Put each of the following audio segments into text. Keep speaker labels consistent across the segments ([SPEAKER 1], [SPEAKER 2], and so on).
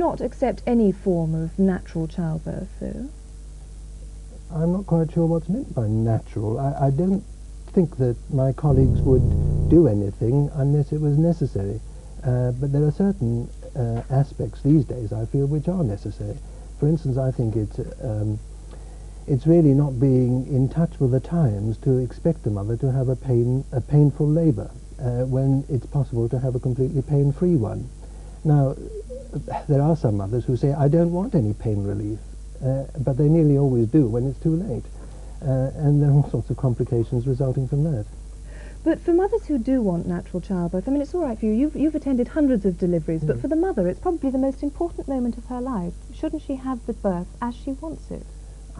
[SPEAKER 1] not accept any form of natural childbirth, though?
[SPEAKER 2] I'm not quite sure what's meant by natural. I don't think that my colleagues would do anything unless it was necessary. But there are certain aspects these days, I feel, which are necessary. For instance, I think it's really not being in touch with the times to expect a mother to have a painful labour when it's possible to have a completely pain-free one. Now, there are some mothers who say, I don't want any pain relief, but they nearly always do when it's too late. And there are all sorts of complications resulting from that.
[SPEAKER 1] But for mothers who do want natural childbirth, I mean, it's all right for you. You've attended hundreds of deliveries, but for the mother, it's probably the most important moment of her life. Shouldn't she have the birth as she wants it?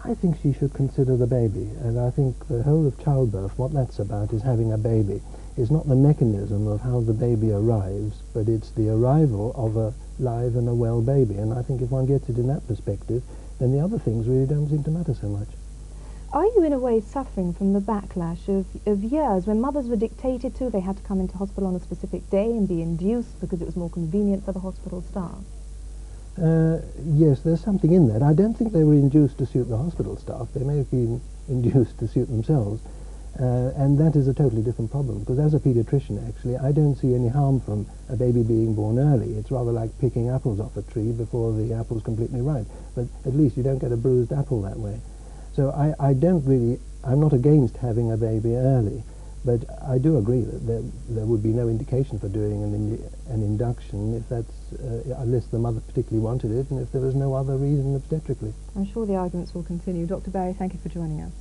[SPEAKER 2] I think she should consider the baby, and I think the whole of childbirth, what that's about is having a baby. It's not the mechanism of how the baby arrives, but it's the arrival of a live and a well baby, and I think if one gets it in that perspective, then the other things really don't seem to matter so much.
[SPEAKER 1] Are you in a way suffering from the backlash of years when mothers were dictated to, they had to come into hospital on a specific day and be induced because it was more convenient for the hospital staff?
[SPEAKER 2] Yes, there's something in that. I don't think they were induced to suit the hospital staff. They may have been induced to suit themselves. And that is a totally different problem, because as a paediatrician, actually, I don't see any harm from a baby being born early. It's rather like picking apples off a tree before the apple's completely ripe. But at least you don't get a bruised apple that way. So I'm not against having a baby early, but I do agree that there would be no indication for doing an induction if that's, unless the mother particularly wanted it and if there was no other reason obstetrically.
[SPEAKER 1] I'm sure the arguments will continue. Dr. Barrie, thank you for joining us.